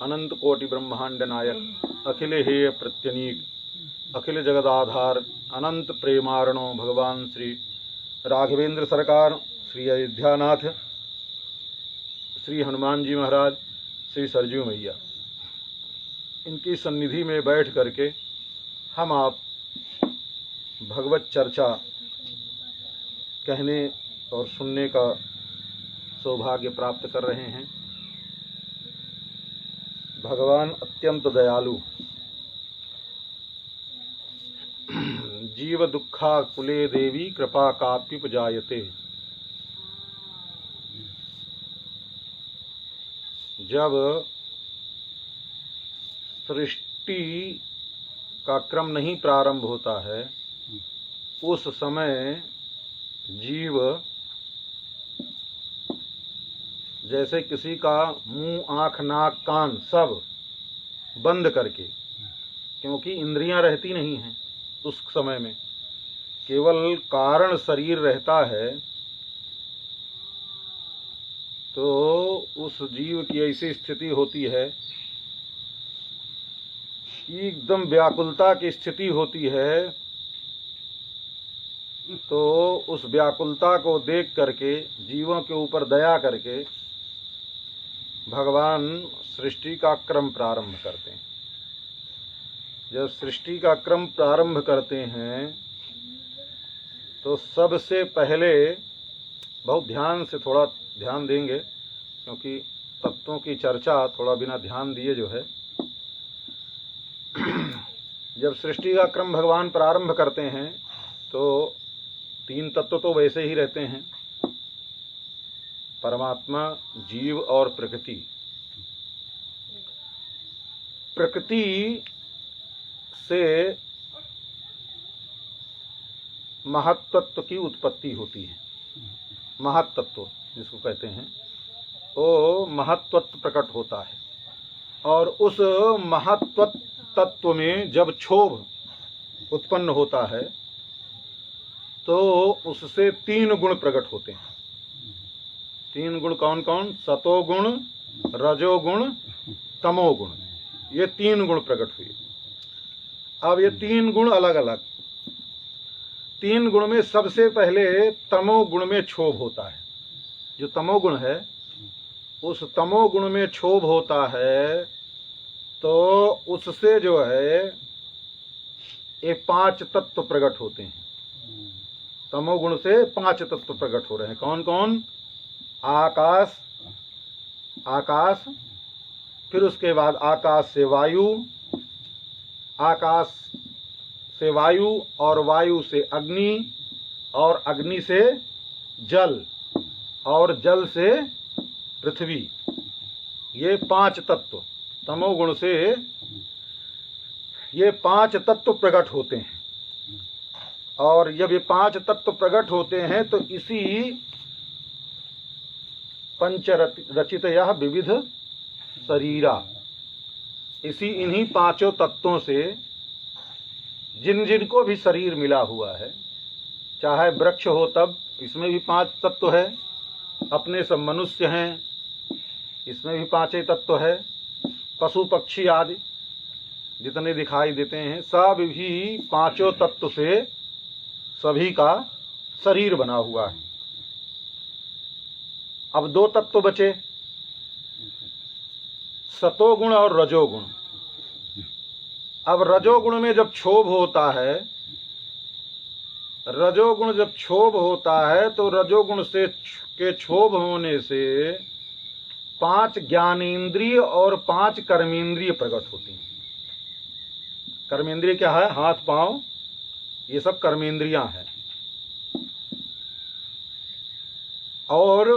अनंत कोटि ब्रह्मांड नायक अखिल हेय प्रत्यनीक अखिल जगदाधार अनंत प्रेमारणो भगवान श्री राघवेंद्र सरकार, श्री अयोध्यानाथ, श्री हनुमान जी महाराज, श्री सरजू मैया, इनकी सन्निधि में बैठ करके हम आप भगवत चर्चा कहने और सुनने का सौभाग्य प्राप्त कर रहे हैं। भगवान अत्यंत दयालु, जीव दुखा कुले देवी कृपा काप्युपजायते। जब सृष्टि का क्रम नहीं प्रारंभ होता है, उस समय जीव जैसे किसी का मुंह, आँख, नाक, कान सब बंद करके, क्योंकि इंद्रियां रहती नहीं हैं उस समय में, केवल कारण शरीर रहता है, तो उस जीव की ऐसी स्थिति होती है कि एकदम व्याकुलता की स्थिति होती है। तो उस व्याकुलता को देख करके, जीवों के ऊपर दया करके भगवान सृष्टि का क्रम प्रारंभ करते हैं। जब सृष्टि का क्रम प्रारंभ करते हैं तो सबसे पहले, बहुत ध्यान से थोड़ा ध्यान देंगे क्योंकि तत्वों की चर्चा थोड़ा बिना ध्यान दिए जो है, जब सृष्टि का क्रम भगवान प्रारंभ करते हैं तो तीन तत्व तो वैसे ही रहते हैं, परमात्मा, जीव और प्रकृति। प्रकृति से महत्त्व की उत्पत्ति होती है। महत्त्व जिसको कहते हैं, वो महत्त्व प्रकट होता है, और उस महत्त्व तत्व में जब क्षोभ उत्पन्न होता है तो उससे तीन गुण प्रकट होते हैं। तीन गुण कौन कौन? सतोगुण, रजोगुण, तमोगुण, ये तीन गुण प्रकट हुए। अब ये तीन गुण अलग अलग, तीन गुण में सबसे पहले तमोगुण में क्षोभ होता है। जो तमोगुण है, उस तमोगुण में क्षोभ होता है तो उससे जो है ये पांच तत्व प्रकट होते हैं। तमोगुण से पांच तत्व प्रकट हो रहे हैं। कौन कौन? आकाश, आकाश, फिर उसके बाद आकाश से वायु, आकाश से वायु, और वायु से अग्नि, और अग्नि से जल, और जल से पृथ्वी। ये पांच तत्व तमोगुण से, ये पांच तत्व प्रकट होते हैं। और जब ये पांच तत्व प्रकट होते हैं तो इसी पंच रचितया विविध शरीरा, इसी इन्हीं पांचों तत्वों से जिन जिन को भी शरीर मिला हुआ है, चाहे वृक्ष हो तब इसमें भी पांच तत्व है, अपने सब मनुष्य हैं इसमें भी पांच तत्व है, पशु पक्षी आदि जितने दिखाई देते हैं सब भी पांचों तत्व से सभी का शरीर बना हुआ है। अब दो तत्व बचे, सतोगुण और रजोगुण। अब रजोगुण में जब क्षोभ होता है, रजोगुण जब क्षोभ होता है तो रजोगुण से के क्षोभ होने से पांच ज्ञानेंद्रिय और पांच कर्मेंद्रिय प्रकट होती हैं। कर्मेंद्रिय क्या है? हाथ, पांव, ये सब कर्मेंद्रियां हैं। और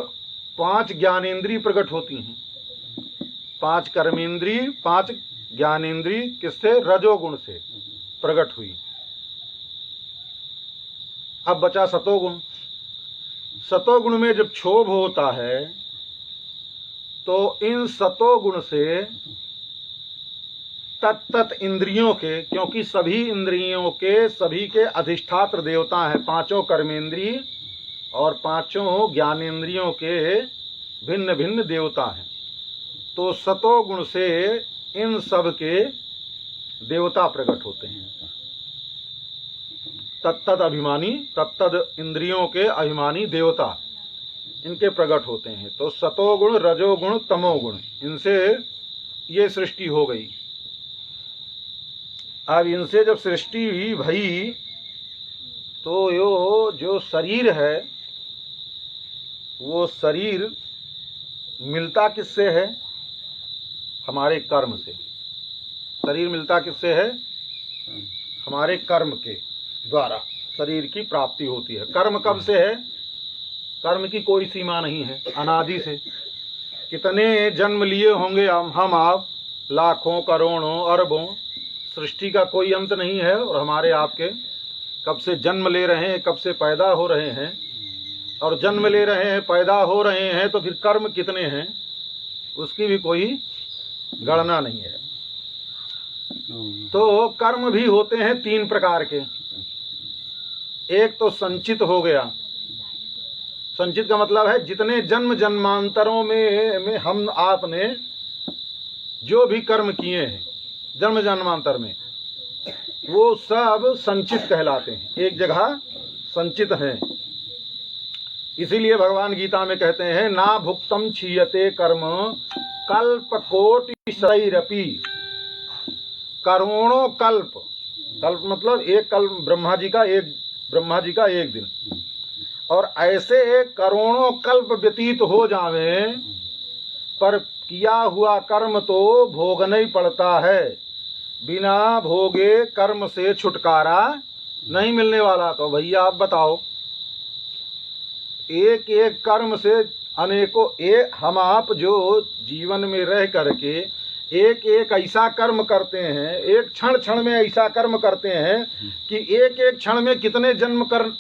पांच ज्ञानेंद्रिय प्रकट होती हैं। पांच कर्मेंद्रिय, पांच ज्ञानेंद्रिय किससे? रजोगुण से प्रकट हुई। अब बचा सतोगुण। सतोगुण में जब क्षोभ होता है तो इन सतोगुण से तत्त इंद्रियों के, क्योंकि सभी इंद्रियों के, सभी के अधिष्ठात्र देवता हैं, पांचों कर्मेंद्रिय और पांचों ज्ञानेंद्रियों के भिन्न भिन्न देवता हैं। तो सतोगुण से इन सब के देवता प्रकट होते हैं। तत्तद अभिमानी, तत्तद इंद्रियों के अभिमानी देवता इनके प्रकट होते हैं। तो सतोगुण, रजोगुण, तमोगुण, इनसे ये सृष्टि हो गई। अब इनसे जब सृष्टि भई तो यो जो शरीर है वो शरीर मिलता किससे है? हमारे कर्म से। शरीर मिलता किससे है? हमारे कर्म के द्वारा शरीर की प्राप्ति होती है। कर्म कब से है? कर्म की कोई सीमा नहीं है, अनादि से। कितने जन्म लिए होंगे हम आप, लाखों, करोड़ों, अरबों, सृष्टि का कोई अंत नहीं है। और हमारे आपके कब से जन्म ले रहे हैं, कब से पैदा हो रहे हैं, और जन्म ले रहे हैं, पैदा हो रहे हैं, तो फिर कर्म कितने हैं उसकी भी कोई गणना नहीं है। तो कर्म भी होते हैं तीन प्रकार के। एक तो संचित हो गया। संचित का मतलब है जितने जन्म जन्मांतरों में हम आपने जो भी कर्म किए हैं जन्म जन्मांतर में, वो सब संचित कहलाते हैं, एक जगह संचित हैं। इसीलिए भगवान गीता में कहते हैं ना भुक्तम क्षीयते कर्म कल्प कोटि शरैरपि। करोड़ों कल्प, कल्प मतलब एक कल्प, ब्रह्मा जी का एक दिन, और ऐसे करोड़ों कल्प व्यतीत हो जावे पर किया हुआ कर्म तो भोगना ही पड़ता है। बिना भोगे कर्म से छुटकारा नहीं मिलने वाला। तो भैया आप बताओ, एक एक कर्म से अनेकों, हम आप जो जीवन में रह करके एक एक ऐसा कर्म करते हैं, एक क्षण क्षण में ऐसा कर्म करते हैं कि एक एक क्षण में कितने जन्म कर्म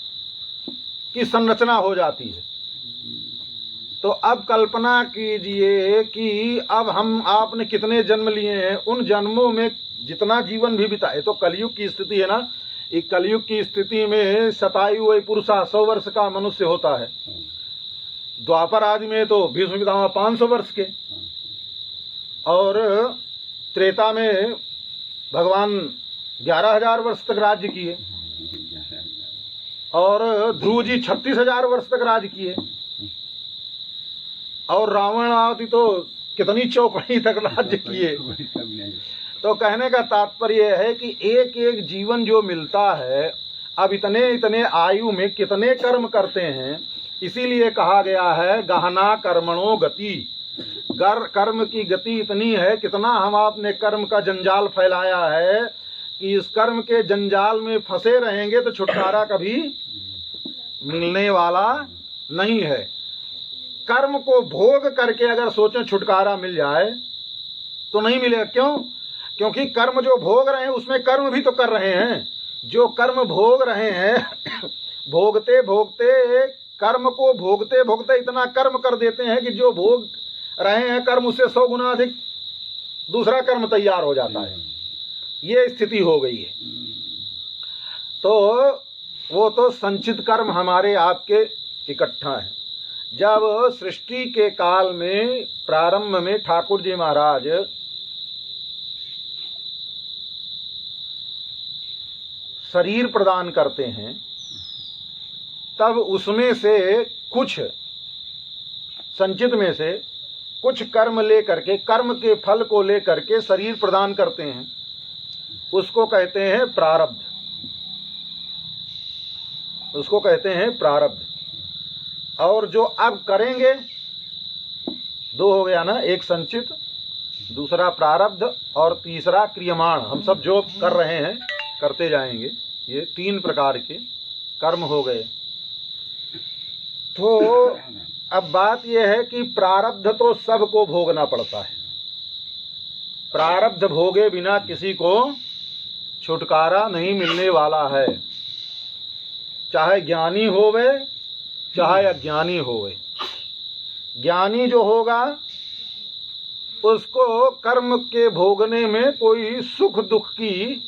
की संरचना हो जाती है। तो अब कल्पना कीजिए कि अब हम आपने कितने जन्म लिए हैं, उन जन्मों में जितना जीवन भी बिताए। तो कलयुग की स्थिति है ना, एक कलयुग की स्थिति में शतायु वै पुरुषा 100 वर्ष का मनुष्य होता है। द्वापर आदि में तो भीष्म पितामह 500 वर्ष के, और त्रेता में भगवान 11,000 वर्ष तक राज्य किए, और ध्रुव जी 36,000 वर्ष तक राज्य किए, और रावण आदि तो कितनी चौकड़ी तक राज्य किए। तो कहने का तात्पर्य है कि एक एक जीवन जो मिलता है, अब इतने इतने आयु में कितने कर्म करते हैं। इसीलिए कहा गया है गहना कर्मणो गति। कर्म की गति इतनी है, कितना हम आपने कर्म का जंजाल फैलाया है कि इस कर्म के जंजाल में फंसे रहेंगे तो छुटकारा कभी मिलने वाला नहीं है। कर्म को भोग करके अगर सोचें छुटकारा मिल जाए तो नहीं मिलेगा। क्यों? क्योंकि कर्म जो भोग रहे हैं उसमें कर्म भी तो कर रहे हैं। जो कर्म भोग रहे हैं भोगते भोगते, कर्म को भोगते भोगते इतना कर्म कर देते हैं कि जो भोग रहे हैं कर्म उससे 100 गुना अधिक दूसरा कर्म तैयार हो जाता है। ये स्थिति हो गई है। तो वो तो संचित कर्म हमारे आपके इकट्ठा है। जब सृष्टि के काल में प्रारंभ में ठाकुर जी महाराज शरीर प्रदान करते हैं, तब उसमें से कुछ संचित में से कुछ कर्म लेकर के, कर्म के फल को लेकर के शरीर प्रदान करते हैं। उसको कहते हैं प्रारब्ध, उसको कहते हैं प्रारब्ध। और जो अब करेंगे, दो हो गया ना, एक संचित, दूसरा प्रारब्ध, और तीसरा क्रियमाण। हम सब जो कर रहे हैं करते जाएंगे। ये 3 प्रकार के कर्म हो गए। तो अब बात यह है कि प्रारब्ध तो सबको भोगना पड़ता है। प्रारब्ध भोगे बिना किसी को छुटकारा नहीं मिलने वाला है, चाहे ज्ञानी होवे चाहे अज्ञानी होवे। ज्ञानी जो होगा उसको कर्म के भोगने में कोई सुख दुख की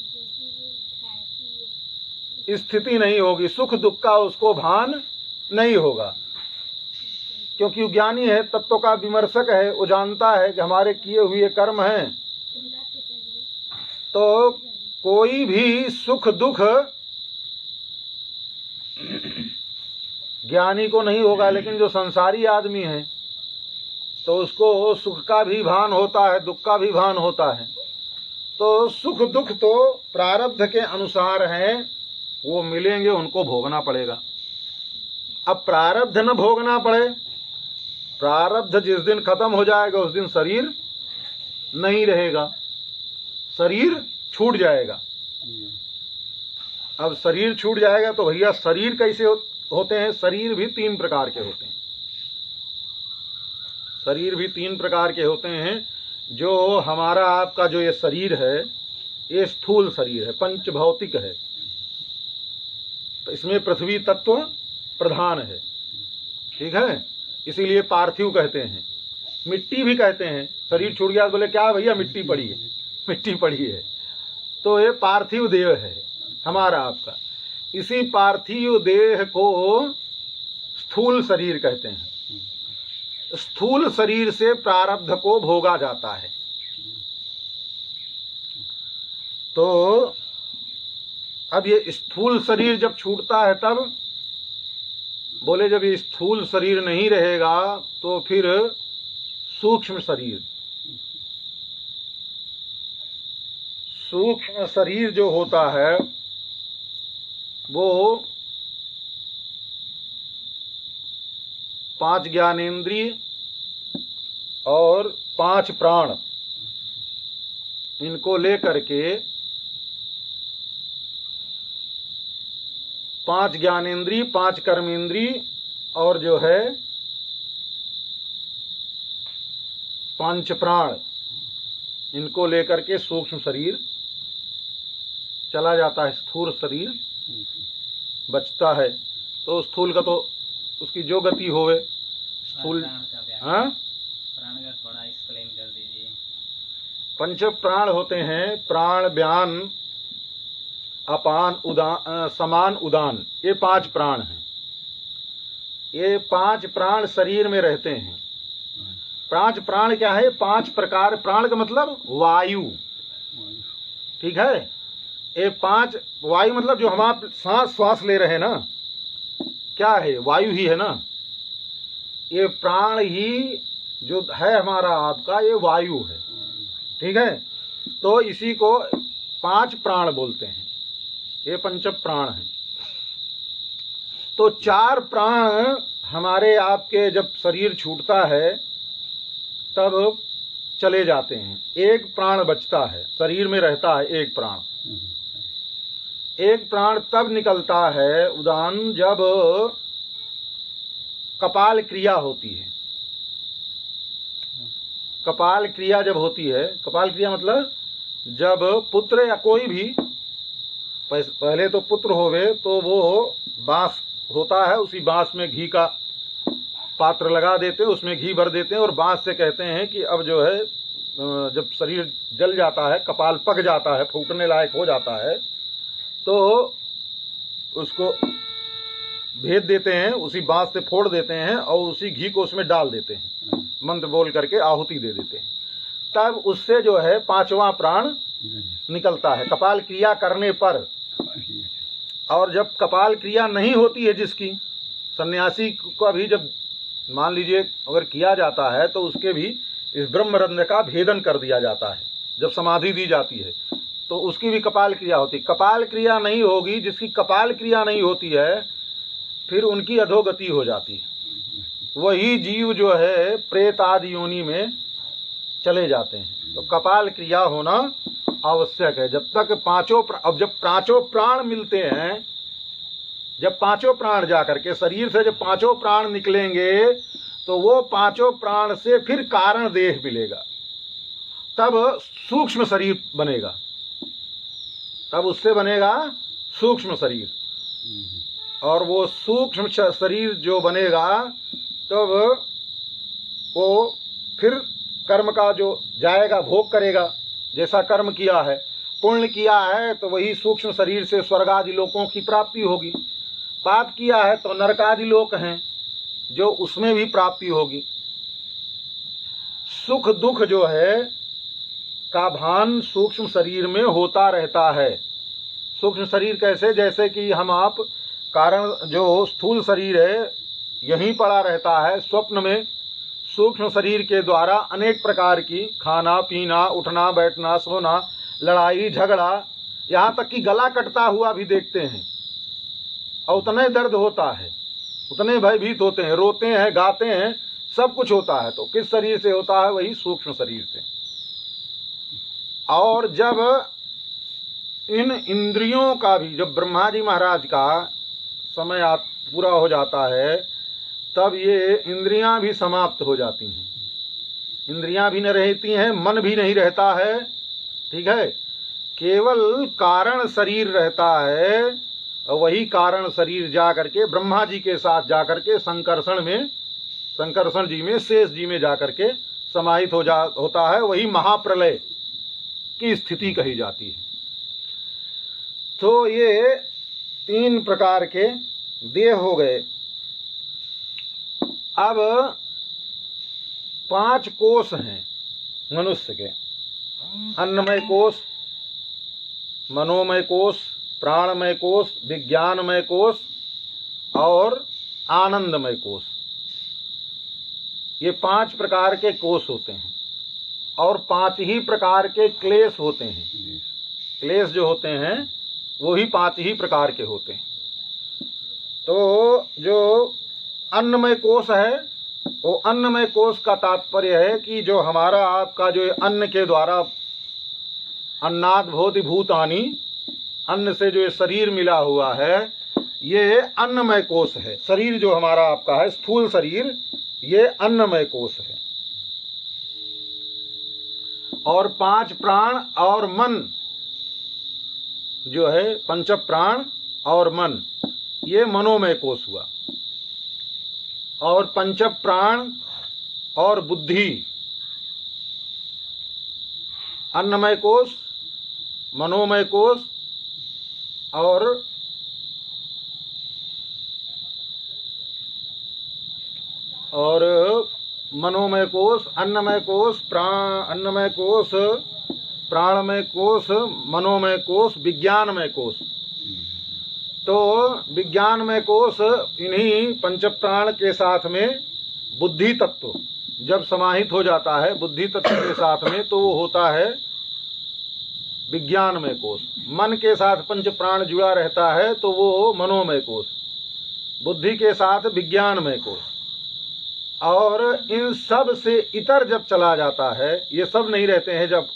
स्थिति नहीं होगी, सुख दुख का उसको भान नहीं होगा। क्योंकि वो ज्ञानी है, तत्व का विमर्शक है, वो जानता है कि हमारे किए हुए कर्म हैं। तो कोई भी सुख दुख ज्ञानी को नहीं होगा, लेकिन जो संसारी आदमी है तो उसको सुख का भी भान होता है, दुख का भी भान होता है। तो सुख दुख तो प्रारब्ध के अनुसार हैं, वो मिलेंगे, उनको भोगना पड़ेगा। अब प्रारब्ध न भोगना पड़े, प्रारब्ध जिस दिन खत्म हो जाएगा उस दिन शरीर नहीं रहेगा, शरीर छूट जाएगा। अब शरीर छूट जाएगा तो भैया शरीर कैसे होते हैं? शरीर भी 3 प्रकार के होते हैं। शरीर भी 3 प्रकार के होते हैं। जो हमारा आपका जो ये शरीर है, ये स्थूल शरीर है, पंच भौतिक है। तो इसमें पृथ्वी तत्व प्रधान है, ठीक है, इसीलिए पार्थिव कहते हैं। मिट्टी भी कहते हैं। शरीर छूट गया तो बोले क्या भैया मिट्टी पड़ी है, मिट्टी पड़ी है। तो ये पार्थिव देह है हमारा आपका। इसी पार्थिव देह को स्थूल शरीर कहते हैं। स्थूल शरीर से प्रारब्ध को भोगा जाता है। तो अब ये स्थूल शरीर जब छूटता है तब बोले जब ये स्थूल शरीर नहीं रहेगा तो फिर सूक्ष्म शरीर, सूक्ष्म शरीर जो होता है वो 5 ज्ञानेंद्रिय और 5 प्राण, इनको लेकर के 5 ज्ञानेंद्रिय, 5 कर्मेंद्रिय और जो है 5 प्राण, इनको लेकर के सूक्ष्म शरीर चला जाता है। स्थूल शरीर बचता है। तो स्थूल का तो उसकी जो गति होवे, स्थूल, हाँ, प्राण का थोड़ा एक्सप्लेन कर दीजिए। 5 प्राण होते हैं, प्राण, व्यान, अपान, उदान, समान, उदान, ये 5 प्राण हैं। ये 5 प्राण शरीर में रहते हैं। 5 प्राण क्या है? 5 प्रकार। प्राण का मतलब वायु, ठीक है। ये 5 वायु मतलब जो हम आप श्वास ले रहे हैं ना, क्या है? वायु ही है ना। ये प्राण ही जो है हमारा आपका, ये वायु है, ठीक है। तो इसी को 5 प्राण बोलते हैं। ये 5 प्राण हैं। तो 4 प्राण हमारे आपके जब शरीर छूटता है तब चले जाते हैं। 1 प्राण बचता है, शरीर में रहता है 1 प्राण। 1 प्राण तब निकलता है उदान जब कपाल क्रिया होती है। कपाल क्रिया जब होती है, कपाल क्रिया मतलब जब पुत्र या कोई भी, पहले तो पुत्र होवे तो वो बांस होता है, उसी बांस में घी का पात्र लगा देते हैं, उसमें घी भर देते हैं और बांस से कहते हैं कि अब जो है जब शरीर जल जाता है, कपाल पक जाता है, फूटने लायक हो जाता है, तो उसको भेद देते हैं, उसी बांस से फोड़ देते हैं और उसी घी को उसमें डाल देते हैं, मंत्र बोल करके आहुति दे देते हैं। तब उससे जो है 5वां प्राण निकलता है कपाल क्रिया करने पर। और जब कपाल क्रिया नहीं होती है जिसकी, सन्यासी का भी जब मान लीजिए अगर किया जाता है तो उसके भी इस ब्रह्मरंध्र का भेदन कर दिया जाता है। जब समाधि दी जाती है तो उसकी भी कपाल क्रिया होती है। कपाल क्रिया नहीं होगी, जिसकी कपाल क्रिया नहीं होती है फिर उनकी अधोगति हो जाती है। वही जीव जो है प्रेत आदि योनि में चले जाते हैं। तो कपाल क्रिया होना आवश्यक है। जब तक अब जब 5 प्राण मिलते हैं, जब 5 प्राण जाकर के शरीर से जब 5 प्राण निकलेंगे तो वो 5 प्राण से फिर कारण देह मिलेगा, तब सूक्ष्म शरीर बनेगा, तब उससे बनेगा सूक्ष्म शरीर। और वो सूक्ष्म शरीर जो बनेगा तब वो फिर कर्म का जो जाएगा भोग करेगा, जैसा कर्म किया है। पुण्य किया है तो वही सूक्ष्म शरीर से स्वर्ग आदि लोकों की प्राप्ति होगी। पाप किया है तो नरक आदि लोक हैं, जो उसमें भी प्राप्ति होगी। सुख दुख जो है का भान सूक्ष्म शरीर में होता रहता है। सूक्ष्म शरीर कैसे? जैसे कि हम आप कारण जो स्थूल शरीर है यहीं पड़ा रहता है, स्वप्न में सूक्ष्म शरीर के द्वारा अनेक प्रकार की खाना पीना, उठना बैठना, सोना, लड़ाई झगड़ा, यहाँ तक कि गला कटता हुआ भी देखते हैं और उतने दर्द होता है, उतने भयभीत होते हैं, रोते हैं, गाते हैं, सब कुछ होता है। तो किस शरीर से होता है? वही सूक्ष्म शरीर से। और जब इन इंद्रियों का भी, जब ब्रह्मा जी महाराज का समय पूरा हो जाता है तब ये इंद्रियां भी समाप्त हो जाती हैं। इंद्रियां भी न रहती हैं, मन भी नहीं रहता है, ठीक है, केवल कारण शरीर रहता है। वही कारण शरीर जा करके ब्रह्मा जी के साथ जाकर के संकर्षण जी में, शेष जी में जाकर के समाहित होता है। वही महाप्रलय की स्थिति कही जाती है। तो ये 3 प्रकार के देह हो गए। अब 5 कोष हैं मनुष्य के, अन्नमय कोष, मनोमय कोष, प्राणमय कोष, विज्ञानमय कोष और आनंदमय कोष। ये 5 प्रकार के कोष होते हैं और 5 ही प्रकार के क्लेश होते हैं। क्लेश जो होते हैं वो ही 5 ही प्रकार के होते हैं। तो जो अन्नमय कोष है, वो अन्नमय कोष का तात्पर्य है कि जो हमारा आपका जो अन्न के द्वारा, अन्नाद भवति भूतानि, अन्न से जो शरीर मिला हुआ है, ये अन्नमय कोष है। शरीर जो हमारा आपका है, स्थूल शरीर, ये अन्नमय कोष है। और 5 प्राण और मन जो है, 5 प्राण और मन, ये मनोमय कोष हुआ। और 5 प्राण और बुद्धि, अन्नमय कोष, मनोमय कोष और मनोमय कोष, अन्नमय कोष, अन्नमय कोष, प्राणमय कोष, मनोमय कोष, विज्ञानमय कोष। तो विज्ञानमय कोष इन्हीं 5 प्राण के साथ में बुद्धि तत्व जब समाहित हो जाता है, बुद्धि तत्व के साथ में, तो वो होता है विज्ञानमय कोष। मन के साथ 5 प्राण जुड़ा रहता है तो वो मनोमय कोष, बुद्धि के साथ विज्ञानमय कोष। और इन सब से इतर जब चला जाता है, ये सब नहीं रहते हैं, जब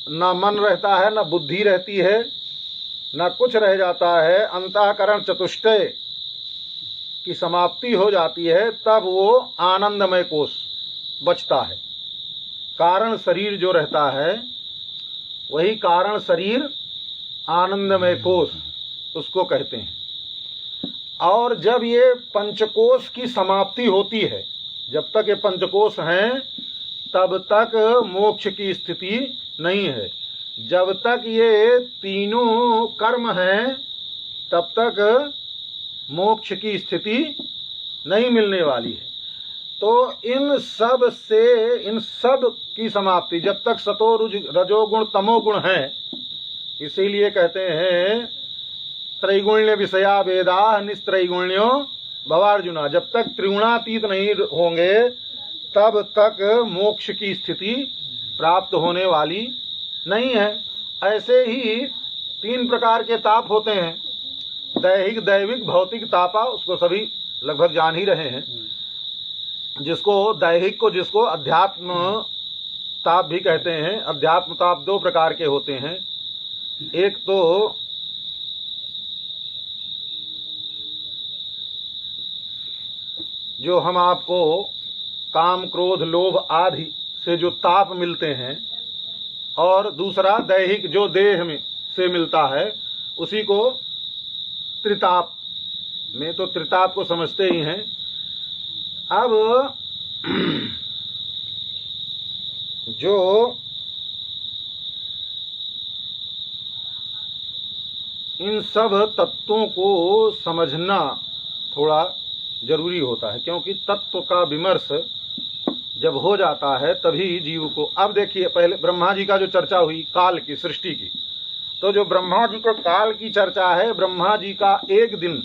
ना मन रहता है, ना बुद्धि रहती है, ना कुछ रह जाता है, अंतःकरण चतुष्टय की समाप्ति हो जाती है, तब वो आनंदमय कोष बचता है। कारण शरीर जो रहता है वही कारण शरीर आनंदमय कोष उसको कहते हैं। और जब ये पंचकोश की समाप्ति होती है, जब तक ये पंचकोश हैं तब तक मोक्ष की स्थिति नहीं है। जब तक ये तीनों कर्म हैं तब तक मोक्ष की स्थिति नहीं मिलने वाली है। तो इन सब की समाप्ति जब तक सतो रजोगुण तमोगुण है, इसीलिए कहते हैं त्रैगुण्य विषया वेदा निस्त्रैगुण्यो भवार्जुना। जब तक त्रिगुणातीत नहीं होंगे तब तक मोक्ष की स्थिति प्राप्त होने वाली नहीं है। ऐसे ही 3 प्रकार के ताप होते हैं, दैहिक, दैविक, भौतिक तापा। उसको सभी लगभग जान ही रहे हैं। जिसको दैहिक को जिसको अध्यात्म ताप भी कहते हैं। अध्यात्म ताप 2 प्रकार के होते हैं। एक तो जो हम आपको काम, क्रोध, लोभ आदि से जो ताप मिलते हैं, और दूसरा दैहिक जो देह में से मिलता है, उसी को त्रिताप में, तो त्रिताप को समझते ही हैं। अब जो इन सब तत्वों को समझना थोड़ा जरूरी होता है, क्योंकि तत्व का विमर्श जब हो जाता है तभी जीव को। अब देखिए, पहले ब्रह्मा जी का जो चर्चा हुई काल की, सृष्टि की, तो जो ब्रह्मा जी को काल की चर्चा है, ब्रह्मा जी का एक दिन,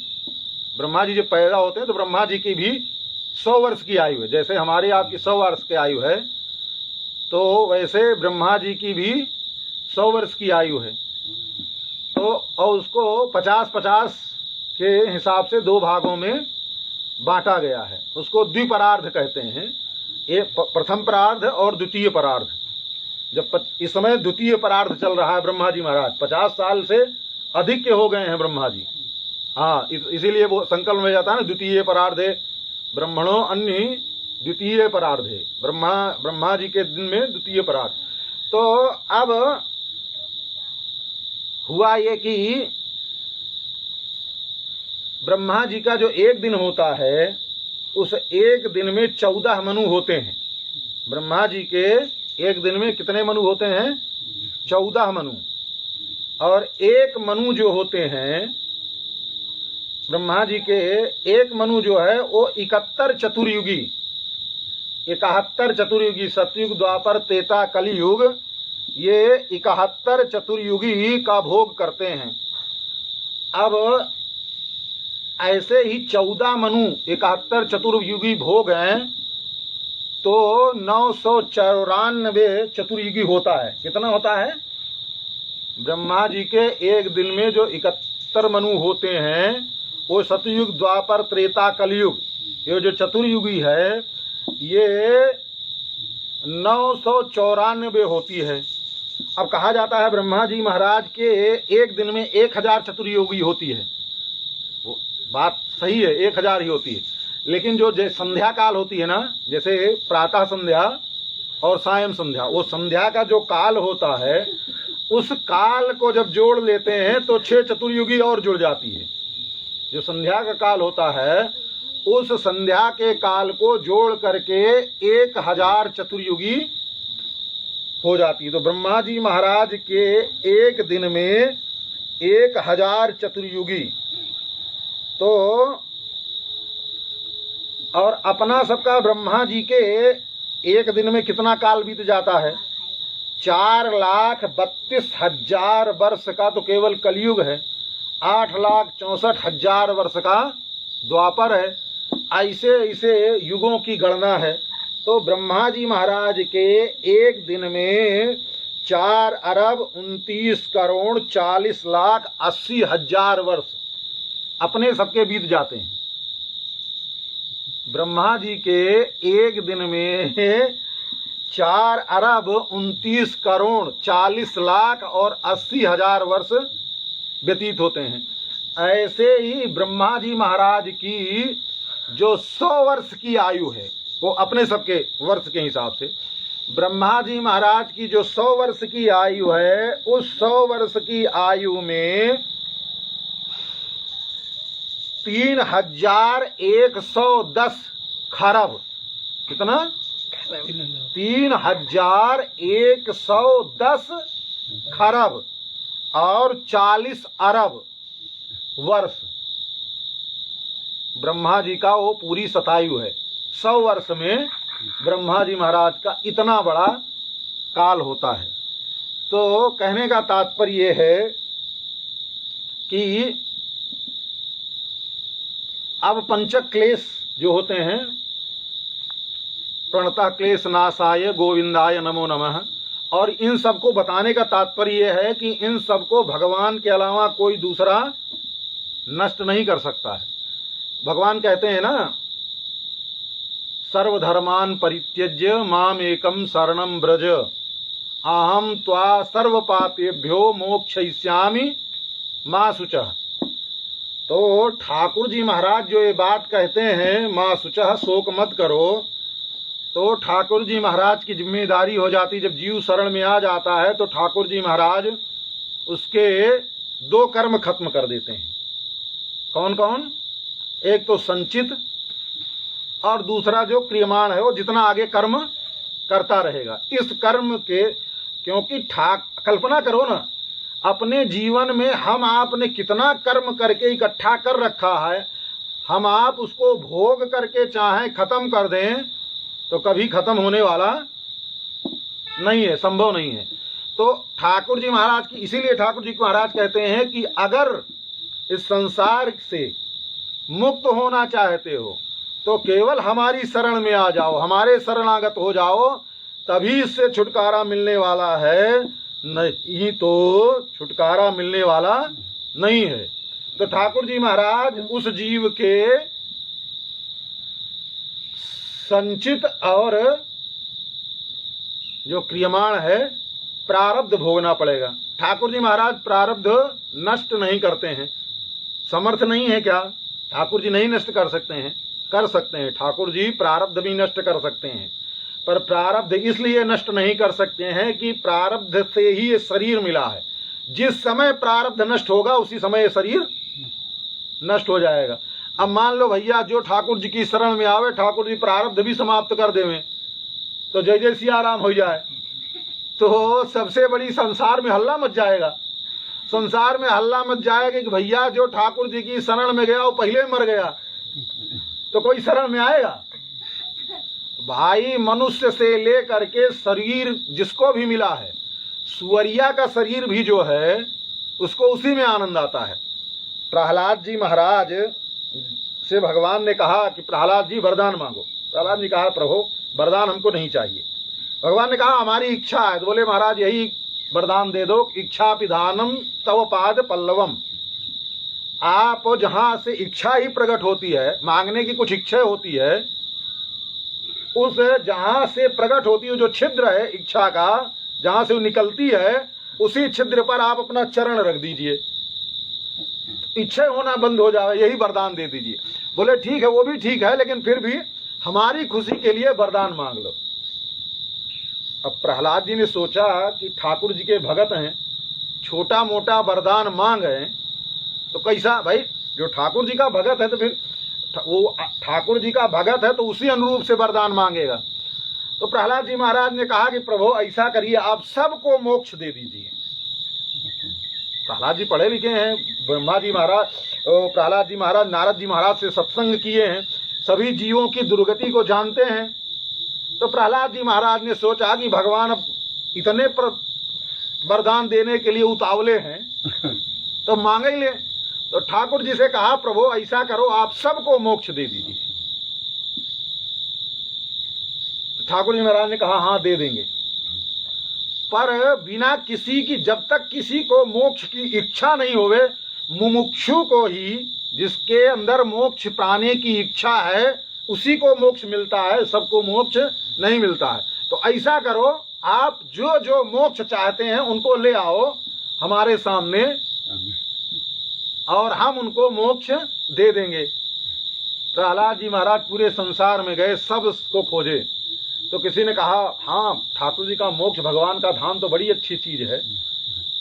ब्रह्मा जी जब पैदा होते हैं तो ब्रह्मा जी की भी 100 वर्ष की आयु है। जैसे हमारी आपकी 100 वर्ष की आयु है, तो वैसे ब्रह्मा जी की भी 100 वर्ष की आयु है। तो और उसको 50-50 के हिसाब से 2 भागों में बांटा गया है। उसको द्विपरार्ध कहते हैं, एक प्रथम परार्ध और द्वितीय परार्ध। जब इस समय द्वितीय परार्ध चल रहा है, ब्रह्मा जी महाराज 50 साल से अधिक के हो गए हैं ब्रह्मा जी। हाँ, इसीलिए वो संकल्प में जाता है ना, द्वितीय परार्धे ब्रह्मणो अन्य द्वितीय परार्धे, ब्रह्मा जी के दिन में द्वितीय परार्ध। तो अब हुआ ये कि ब्रह्मा जी का जो एक दिन होता है, उस एक दिन में 14 मनु होते हैं। ब्रह्मा जी के एक दिन में कितने मनु होते हैं? 14 मनु। और एक मनु जो होते हैं, ब्रह्मा जी के एक मनु जो है वो 71 चतुर्युगी, 71 चतुर्युगी, सतयुग, द्वापर, त्रेता, कलियुग, ये 71 चतुर्युगी का भोग करते हैं। अब ऐसे ही 14 मनु 71 चतुर्युगी भोग हैं, तो 994 चतुर्युगी होता है। कितना होता है? ब्रह्मा जी के एक दिन में जो 71 मनु होते हैं, वो सतयुग, द्वापर, त्रेता, कलियुग, ये जो चतुर्युगी है, ये 994 होती है। अब कहा जाता है ब्रह्मा जी महाराज के एक दिन में 1000 चतुर्युगी होती है। वो बात सही है, 1000 ही होती है। लेकिन जो संध्या काल होती है ना, जैसे प्रातः संध्या और सायं संध्या, वो संध्या का जो काल होता है, उस काल को जब जोड़ लेते हैं तो 6 चतुर्युगी और जुड़ जाती है। जो संध्या का काल होता है, उस संध्या के काल को जोड़ करके 1000 चतुर्युगी हो जाती है। तो ब्रह्मा जी महाराज के एक दिन में 1000 चतुर्युगी। तो और अपना सबका ब्रह्मा जी के एक दिन में कितना काल बीत जाता है? 4,32,000 वर्ष का तो केवल कलियुग है, 8,64,000 वर्ष का द्वापर है। ऐसे ऐसे युगों की गणना है। तो ब्रह्मा जी महाराज के एक दिन में 4,29,40,80,000 वर्ष अपने सबके बीत जाते हैं। ब्रह्मा जी के एक दिन में 4,29,40,80,000 वर्ष व्यतीत होते हैं। ऐसे ही ब्रह्मा जी महाराज की जो 100 वर्ष की आयु है, वो अपने सबके वर्ष के हिसाब से, ब्रह्मा जी महाराज की जो 100 वर्ष की आयु है, उस 100 वर्ष की आयु में 3,110 खरब, कितना? 3,110 खरब और 40 अरब वर्ष ब्रह्मा जी का वो पूरी शतायु है। 100 वर्ष में ब्रह्मा जी महाराज का इतना बड़ा काल होता है। तो कहने का तात्पर्य है कि अब पंचक क्लेश जो होते हैं, प्रणतः क्लेश नाशाय गोविंदाय नमो नमः, और इन सबको बताने का तात्पर्य है कि इन सबको भगवान के अलावा कोई दूसरा नष्ट नहीं कर सकता है। भगवान कहते हैं ना, सर्वधर्मान परित्यज्य माम एकम शरणम ब्रज अहम त्वा सर्व पापेभ्यो मोक्षयिष्यामि मा शुचः। तो ठाकुर जी महाराज जो ये बात कहते हैं, माँ शुचः, शोक मत करो, तो ठाकुर जी महाराज की जिम्मेदारी हो जाती। जब जीव शरण में आ जाता है तो ठाकुर जी महाराज उसके 2 कर्म खत्म कर देते हैं। कौन कौन? एक तो संचित, और दूसरा जो क्रियमाण है, वो जितना आगे कर्म करता रहेगा। इस कर्म के, क्योंकि कल्पना करो ना, अपने जीवन में हम आपने कितना कर्म करके इकट्ठा कर रखा है, हम आप उसको भोग करके चाहें खत्म कर दें तो कभी खत्म होने वाला नहीं है, संभव नहीं है। तो ठाकुर जी महाराज की, इसीलिए ठाकुर जी महाराज कहते हैं कि अगर इस संसार से मुक्त होना चाहते हो तो केवल हमारी शरण में आ जाओ, हमारे शरणागत हो जाओ, तभी इससे छुटकारा मिलने वाला है, नहीं तो छुटकारा मिलने वाला नहीं है। तो ठाकुर जी महाराज उस जीव के संचित और जो क्रियमाण है प्रारब्ध भोगना पड़ेगा। ठाकुर जी महाराज प्रारब्ध नष्ट नहीं करते हैं, समर्थ नहीं है क्या? ठाकुर जी नहीं नष्ट कर सकते हैं? कर सकते हैं। ठाकुर जी प्रारब्ध भी नष्ट कर सकते हैं, पर प्रारब्ध इसलिए नष्ट नहीं कर सकते हैं कि प्रारब्ध से ही ये शरीर मिला है। जिस समय प्रारब्ध नष्ट होगा उसी समय ये शरीर नष्ट हो जाएगा। अब मान लो भैया जो ठाकुर जी की शरण में आवे, ठाकुर जी प्रारब्ध भी समाप्त कर देवे तो जय जय सिया राम हो जाए, तो सबसे बड़ी संसार में हल्ला मच जाएगा। संसार में हल्ला मच जाएगा कि भैया जो ठाकुर जी की शरण में गया वो पहले मर गया, तो कोई शरण में आएगा? भाई मनुष्य से लेकर के शरीर जिसको भी मिला है, सुअरिया का शरीर भी जो है उसको उसी में आनंद आता है। प्रहलाद जी महाराज से भगवान ने कहा कि प्रहलाद जी वरदान मांगो। प्रहलाद जी कहा प्रभु वरदान हमको नहीं चाहिए। भगवान ने कहा हमारी इच्छा है। तो बोले महाराज यही वरदान दे दो, इच्छा पिधानम तव पाद पल्लवम। आप जहां से इच्छा ही प्रकट होती है, मांगने की कुछ इच्छा होती है, उस जहां से प्रकट होती है जो छिद्र है इच्छा का, जहां से वो निकलती है, उसी छिद्र पर आप अपना चरण रख दीजिए, इच्छा होना बंद हो जाए, यही वरदान दे दीजिए। बोले ठीक है, वो भी ठीक है, लेकिन फिर भी हमारी खुशी के लिए वरदान मांग लो। अब प्रहलाद जी ने सोचा कि ठाकुर जी के भगत हैं, छोटा मोटा वरदान मांग हैं तो कैसा भाई, जो ठाकुर जी का भगत है तो फिर वो ठाकुर जी का भगत है तो उसी अनुरूप से वरदान मांगेगा। तो प्रहलाद जी महाराज ने कहा कि प्रभु ऐसा करिए, आप सबको मोक्ष दे दीजिए। प्रहलाद जी पढ़े लिखे हैं, ब्रह्मा जी महाराज, प्रहलाद जी महाराज नारद जी महाराज से सत्संग किए हैं, सभी जीवों की दुर्गति को जानते हैं। तो प्रहलाद जी महाराज ने सोचा कि भगवान अब इतने वरदान देने के लिए उतावले हैं तो मांगे ही ले। तो ठाकुर जी से कहा प्रभु ऐसा करो, आप सबको मोक्ष दे दीजिए। तो ठाकुर जी महाराज ने कहा हाँ दे देंगे, पर बिना किसी की, जब तक किसी को मोक्ष की इच्छा नहीं होवे, मुमुक्षु को ही, जिसके अंदर मोक्ष पाने की इच्छा है उसी को मोक्ष मिलता है, सबको मोक्ष नहीं मिलता है। तो ऐसा करो, आप जो जो मोक्ष चाहते हैं उनको ले आओ हमारे सामने और हम उनको मोक्ष दे देंगे। प्रहलाद जी महाराज पूरे संसार में गए, सब को खोजे, तो किसी ने कहा हाँ ठाकुर जी का मोक्ष, भगवान का धाम तो बड़ी अच्छी चीज है,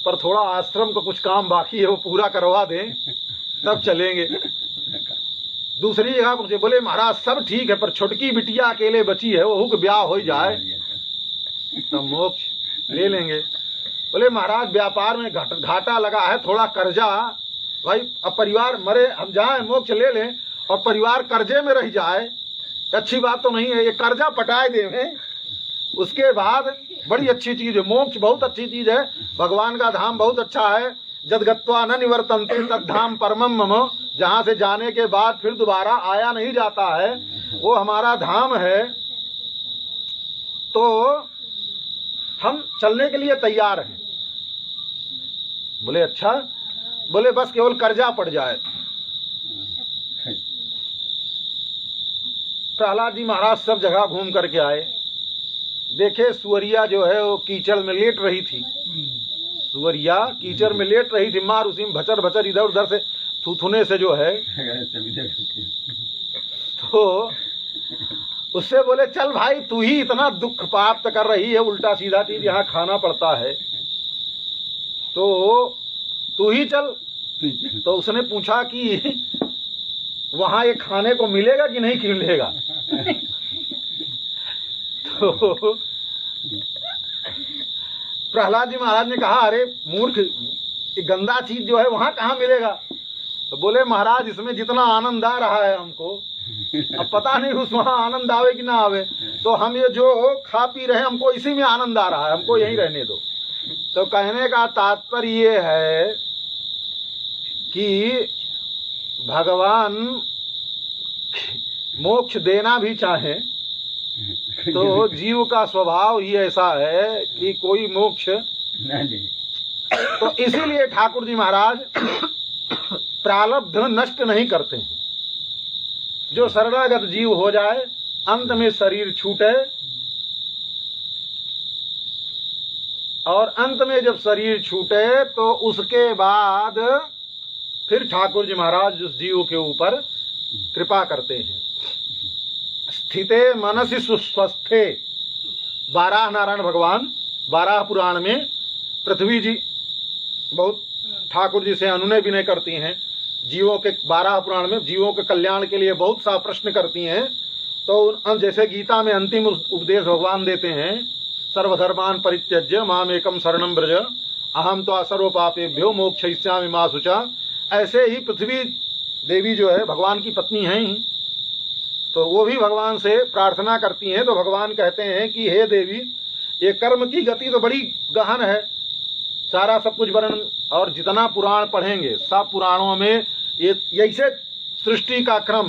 पर थोड़ा आश्रम को कुछ काम बाकी है वो पूरा करवा दें तब चलेंगे। दूसरी जगह पूछे, बोले महाराज सब ठीक है पर छोटकी बिटिया अकेले बची है, वो हुक ब्याह हो जाए तब मोक्ष ले लेंगे। बोले महाराज व्यापार में घाटा लगा है, थोड़ा कर्जा, भाई अब परिवार मरे, हम जाए मोक्ष ले लें और परिवार कर्जे में रह जाए, अच्छी बात तो नहीं है। ये कर्जा पटाए देवें, उसके बाद बड़ी अच्छी चीज है, मोक्ष बहुत अच्छी चीज है, भगवान का धाम बहुत अच्छा है। जदगत्वा न निवर्तन्ते तद्धाम परमम मम, जहां से जाने के बाद फिर दोबारा आया नहीं जाता है, वो हमारा धाम है। तो हम चलने के लिए तैयार हैं। बोले अच्छा, बोले बस केवल कर्जा पड़ जाए। प्रहलाद जी महाराज सब जगह घूम करके आए, देखे सुअरिया जो है वो कीचड़ में लेट रही थी, सुअरिया कीचड़ में लेट रही थी, मार उसी में भचर भचर इधर उधर से थूथुने से जो है। तो उससे बोले चल भाई तू ही इतना दुख प्राप्त कर रही है, उल्टा सीधा चीज यहाँ खाना पड़ता है, तो तू ही चल। तो उसने पूछा कि वहां ये खाने को मिलेगा कि नहीं मिलेगा? तो प्रहलाद जी महाराज ने कहा अरे मूर्ख, ये गंदा चीज जो है वहां कहाँ मिलेगा? तो बोले महाराज इसमें जितना आनंद आ रहा है हमको, अब पता नहीं उसमें आनंद आवे कि ना आवे, तो हम ये जो खा पी रहे हैं हमको इसी में आनंद आ रहा है, हमको यहीं रहने दो। तो कहने का तात्पर्य ये है कि भगवान मोक्ष देना भी चाहे तो जीव का स्वभाव ही ऐसा है कि कोई मोक्ष ना दे। तो इसीलिए ठाकुर जी महाराज प्रारब्ध नष्ट नहीं करते हैं। जो शरणागत जीव हो जाए, अंत में शरीर छूटे, और अंत में जब शरीर छूटे तो उसके बाद फिर ठाकुर जी महाराज उस जीव के ऊपर कृपा करते हैं। स्थिते मनसि सुस्वस्थे, 12 नारायण भगवान 12 पुराण में पृथ्वी जी बहुत ठाकुर जी से अनुनय विनय करती हैं। जीवों के 12 पुराण में जीवों के कल्याण के लिए बहुत सा प्रश्न करती हैं। तो जैसे गीता में अंतिम उपदेश भगवान देते हैं, सर्वधर्मान परित्यज्य माम एकम शरणम ब्रज अहम तो सर्व पापेभ्यो मोक्षयिष्यामि मा शुचा। ऐसे ही पृथ्वी देवी जो है भगवान की पत्नी हैं ही, तो वो भी भगवान से प्रार्थना करती हैं। तो भगवान कहते हैं कि हे देवी, ये कर्म की गति तो बड़ी गहन है, सारा सब कुछ वर्णन, और जितना पुराण पढ़ेंगे सब पुराणों में ये ऐसे सृष्टि का क्रम,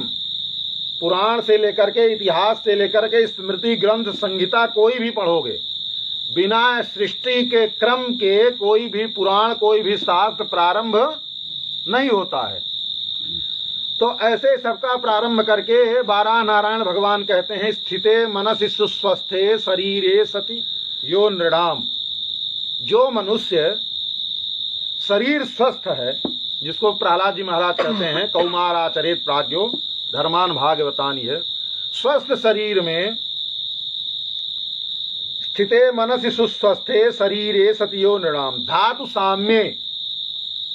पुराण से लेकर के इतिहास से लेकर के स्मृति ग्रंथ संहिता कोई भी पढ़ोगे, बिना सृष्टि के क्रम के कोई भी पुराण कोई भी शास्त्र प्रारंभ नहीं होता है। तो ऐसे सबका प्रारंभ करके 12 नारायण भगवान कहते हैं, स्थिते मनसि सुस्वस्थे शरीरे सति यो नृणाम। जो मनुष्य शरीर स्वस्थ है, जिसको प्रहलाद जी महाराज कहते हैं कौमाराचरेत प्राज्ञो धर्मान भागवतानी है, स्वस्थ शरीर में स्थिते मनसि सुस्वस्थे शरीरे सतियो नृणाम। धातु साम्य,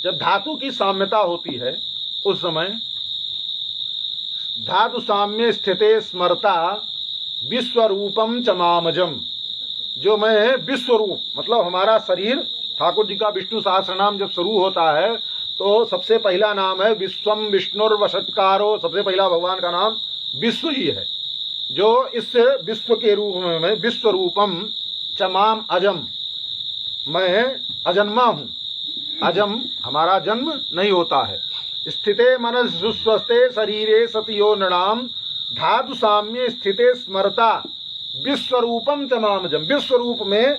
जब धातु की साम्यता होती है उस समय धातु साम्य स्थिते स्मरता विश्वरूपम चमामजम। जो मैं विश्वरूप, मतलब हमारा शरीर, ठाकुर जी का विष्णु सहस्त्र नाम जब शुरू होता है तो सबसे पहला नाम है विश्वम विष्णुर्वषट्कारो। सबसे पहला भगवान का नाम विश्व ही है। जो इस विश्व के रूप में विश्वरूपम चमाम अजम, मैं अजन्मा हूँ, अजम हमारा जन्म नहीं होता है। स्थिते मनस सुस्वस्थे शरीरे सतियो नृणाम धातु साम्य स्थिते स्मरता विश्वरूपम चमामजम। विश्वरूप में,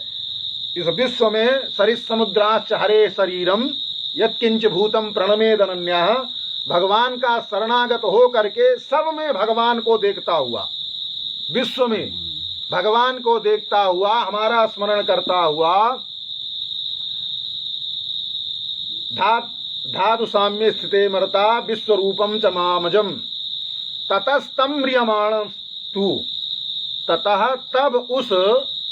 इस विश्व में सरित समुद्राश्च हरे शरीरम यत्किंच भूतम प्रणमेदनन्यः। भगवान का शरणागत हो करके सब में भगवान को देखता हुआ, विश्व में भगवान को देखता हुआ, हमारा स्मरण करता हुआ, धातु साम्य स्थिते मरता विश्वरूपम चमामजम ततस्तम म्रियमाण तू। ततः तब उस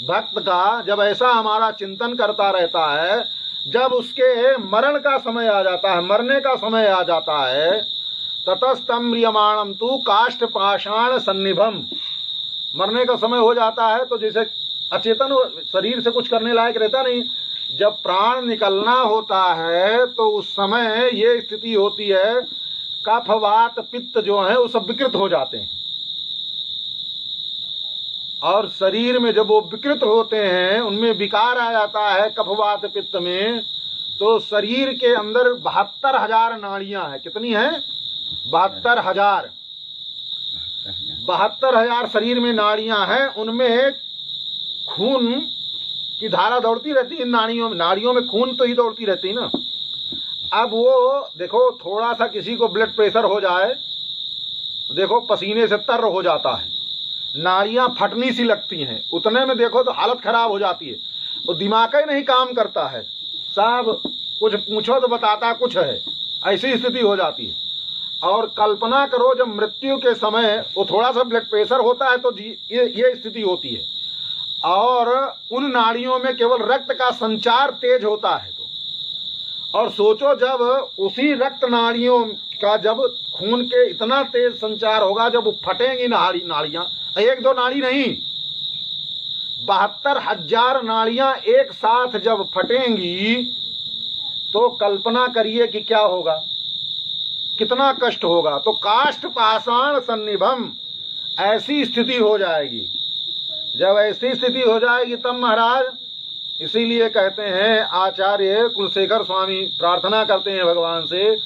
भक्त का जब ऐसा हमारा चिंतन करता रहता है, जब उसके मरण का समय आ जाता है, मरने का समय आ जाता है, ततस्तम म्रियमाणम तू काष्ठ पाषाण सन्निभम। मरने का समय हो जाता है तो जैसे अचेतन शरीर से कुछ करने लायक रहता नहीं, जब प्राण निकलना होता है तो उस समय ये स्थिति होती है, कफ वात पित्त जो है वो सब विकृत हो जाते हैं। और शरीर में जब वो विकृत होते हैं, उनमें विकार आ जाता है कफ वात पित्त में, तो शरीर के अंदर 72,000 नाड़ियां हैं। कितनी हैं? 72,000। 72,000 शरीर में नाड़ियां हैं, उनमें खून की धारा दौड़ती रहती है। नाड़ियों में खून तो ही दौड़ती रहती है ना। अब वो देखो, थोड़ा सा किसी को ब्लड प्रेशर हो जाए, देखो पसीने से तर हो जाता है, नाड़ियां फटनी सी लगती हैं, उतने में देखो तो हालत खराब हो जाती है, और दिमाग ही नहीं काम करता है, सब कुछ पूछो तो बताता कुछ है, ऐसी स्थिति हो जाती है। और कल्पना करो जब मृत्यु के समय वो थोड़ा सा ब्लड प्रेशर होता है तो ये स्थिति होती है, और उन नाड़ियों में केवल रक्त का संचार तेज होता है। तो और सोचो जब उसी रक्त नाड़ियों का जब खून के इतना तेज संचार होगा, जब वो फटेंगी नाड़ियां, एक दो नाड़ी नहीं, 72,000 नाड़ियां एक साथ जब फटेंगी तो कल्पना करिए कि क्या होगा, कितना कष्ट होगा। तो काष्ठ पाषाण सन्निभम, ऐसी स्थिति हो जाएगी। जब ऐसी स्थिति हो जाएगी तब महाराज, इसीलिए कहते हैं आचार्य कुलशेखर स्वामी प्रार्थना करते हैं भगवान से,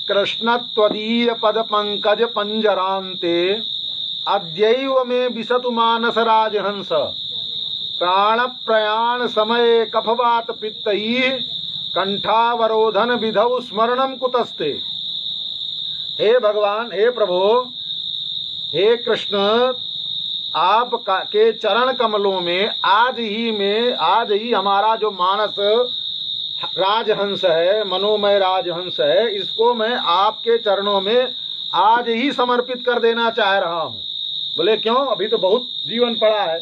कृष्ण त्वदीय पद पंकज पंजरांते अद्यैव में विसतु मानस राजहंस, प्राण प्रयाण समय कफवात पित्तई कंठावरोधन विधौ स्मरणम कुतस्ते। हे भगवान, हे प्रभु, हे कृष्ण, आप के चरण कमलों में आज ही हमारा जो मानस राजहंस है, मनोमय राजहंस है, इसको मैं आपके चरणों में आज ही समर्पित कर देना चाह रहा हूँ। बोले क्यों, अभी तो बहुत जीवन पड़ा है।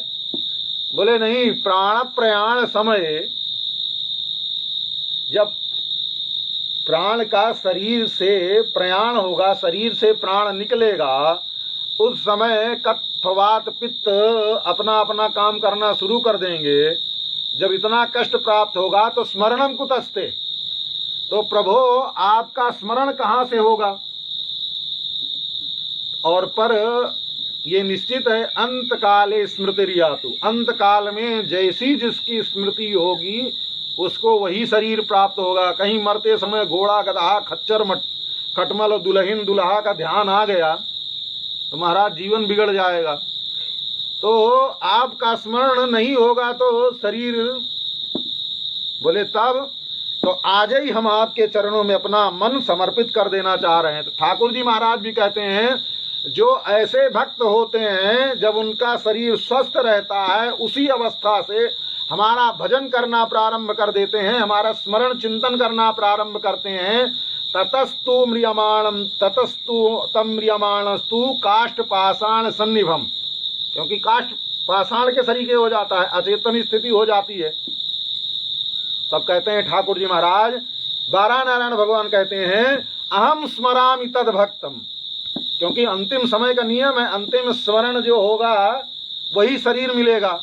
बोले नहीं, प्राण प्रयाण समय, जब प्राण का शरीर से प्रयाण होगा, शरीर से प्राण निकलेगा, उस समय कफवात पित्त अपना अपना काम करना शुरू कर देंगे। जब इतना कष्ट प्राप्त होगा तो स्मरणम कुतस्ते, तो प्रभु आपका स्मरण कहाँ से होगा। और पर ये निश्चित है, अंत काले स्मृतिर्यातु, अंत काल में जैसी जिसकी स्मृति होगी उसको वही शरीर प्राप्त होगा। कहीं मरते समय घोड़ा गधा खच्चर खटमल और दुल्हन दुल्हा का ध्यान आ गया तो महाराज जीवन बिगड़ जाएगा। तो आपका स्मरण नहीं होगा तो शरीर, बोले तब तो आज ही हम आपके चरणों में अपना मन समर्पित कर देना चाह रहे हैं। तो ठाकुर जी महाराज भी कहते हैं, जो ऐसे भक्त होते हैं जब उनका शरीर स्वस्थ रहता है, उसी अवस्था से हमारा भजन करना प्रारंभ कर देते हैं, हमारा स्मरण चिंतन करना प्रारंभ करते हैं। ततस्तु म्रियमाणम ततस्तु तम म्रियमाणस्तु काष्ठ पाषाण सन्निभम, क्योंकि काष्ठ पाषाण के सरीखे हो जाता है, अचेतन स्थिति हो जाती है। तब कहते हैं ठाकुर जी महाराज, बारा नारायण भगवान कहते हैं, अहम स्मरामि तद भक्तम, क्योंकि अंतिम समय का नियम है, अंतिम स्मरण जो होगा वही शरीर मिलेगा।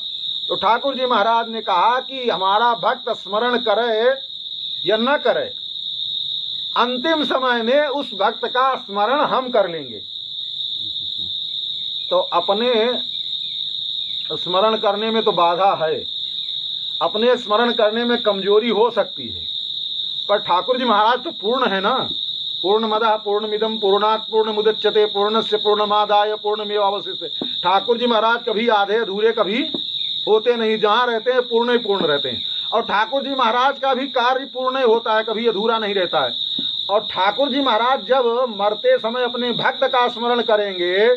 तो ठाकुर जी महाराज ने कहा कि हमारा भक्त स्मरण करे या न करे, अंतिम समय में उस भक्त का स्मरण हम कर लेंगे। तो अपने स्मरण करने में तो बाधा है, अपने स्मरण करने में कमजोरी हो सकती है, पर ठाकुर जी महाराज तो पूर्ण है ना। पूर्णमदः पूर्णमिदं पूर्णात् पूर्णमुदच्यते पूर्णस्य पूर्णमादाय पूर्णमेवावशिष्यते। ठाकुर जी महाराज कभी आधे अधूरे कभी होते नहीं, जहाँ रहते हैं पूर्ण ही पूर्ण रहते हैं। और ठाकुर जी महाराज का भी कार्य पूर्ण ही होता है, कभी अधूरा नहीं रहता है। और ठाकुर जी महाराज जब मरते समय अपने भक्त का स्मरण करेंगे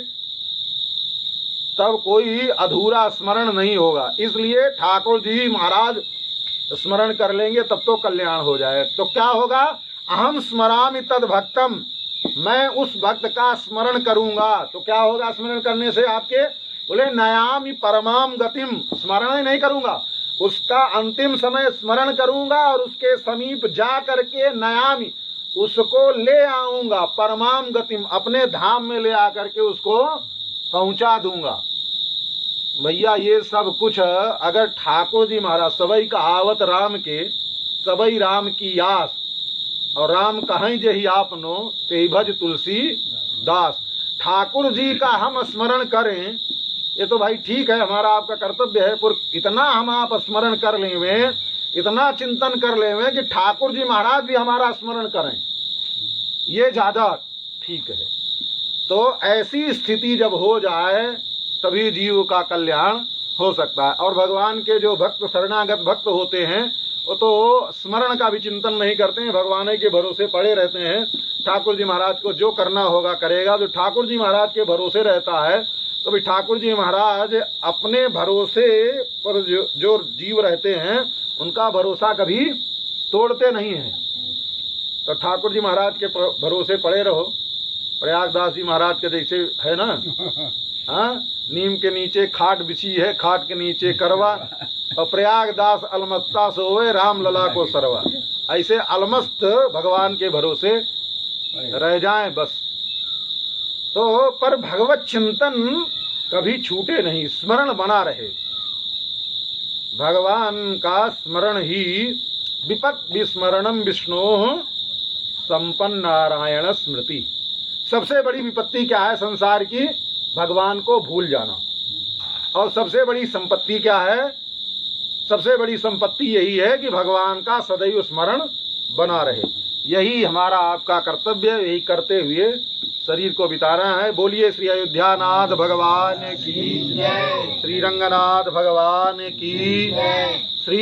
तब कोई अधूरा स्मरण नहीं होगा। इसलिए ठाकुर जी महाराज स्मरण कर लेंगे तब तो कल्याण हो जाए। तो क्या होगा, अहम स्मरामि तद भक्तम, मैं उस भक्त का स्मरण करूंगा। तो क्या होगा स्मरण करने से आपके, बोले नयामि परमाम गतिम, स्मरण ही नहीं करूंगा, उसका अंतिम समय स्मरण करूंगा और उसके समीप जा करके नयामि, उसको ले आऊंगा, परमाम गतिम, अपने धाम में ले आकर के उसको पहुंचा दूंगा। भैया ये सब कुछ अगर ठाकुर जी महाराज, सबई कहावत राम के, सबई राम की आस, और राम कहीं जही आपनो ते भज तुलसी दास। ठाकुर जी का हम स्मरण करें ये तो भाई ठीक है, हमारा आपका कर्तव्य है, पर इतना हम आप स्मरण कर लें, इतना चिंतन कर लें कि ठाकुर जी महाराज भी हमारा स्मरण करें, ये ज्यादा ठीक है। तो ऐसी स्थिति जब हो जाए तभी जीव का कल्याण हो सकता है। और भगवान के जो भक्त, शरणागत भक्त होते हैं, वो तो स्मरण का भी चिंतन नहीं करते हैं, भगवान के भरोसे पड़े रहते हैं। ठाकुर जी महाराज को जो करना होगा करेगा। जो ठाकुर जी महाराज के भरोसे रहता है तो भी ठाकुर जी महाराज अपने भरोसे पर जो जीव रहते हैं उनका भरोसा कभी तोड़ते नहीं हैं। तो ठाकुर जी महाराज के भरोसे पड़े रहो। प्रयागदास जी महाराज के जैसे है ना, हाँ, नीम के नीचे खाट बिछी है, खाट के नीचे करवा, और प्रयागदास अलमस्ता सोवे राम लला को सरवा। ऐसे अलमस्त भगवान के भरोसे रह जाएं बस। तो पर भगवत चिंतन कभी छूटे नहीं, स्मरण बना रहे। भगवान का स्मरण ही विपत् विस्मरणम विष्णो संपन्न नारायण स्मृति। सबसे बड़ी विपत्ति क्या है संसार की? भगवान को भूल जाना। और सबसे बड़ी संपत्ति क्या है? सबसे बड़ी संपत्ति यही है कि भगवान का सदैव स्मरण बना रहे। यही हमारा आपका कर्तव्य है, यही करते हुए शरीर को बिताना है। बोलिए श्री अयोध्यानाथ भगवान की जय, श्री रंगनाथ भगवान की जय, श्री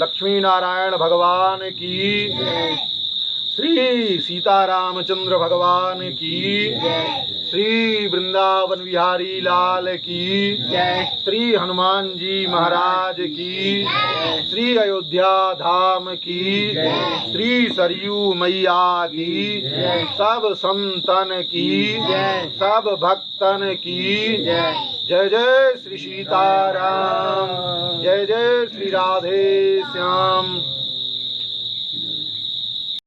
लक्ष्मी नारायण भगवान की जय, श्री सीतारामचंद्र भगवान की जय, श्री वृंदावन विहारी लाल की जय, श्री हनुमान जी महाराज की जय, श्री अयोध्या धाम की जय, श्री सरयू मैया की जय, सब संतन की जय, सब भक्तन की जय। जय जय श्री सीताराम, जय जय श्री राधे श्याम।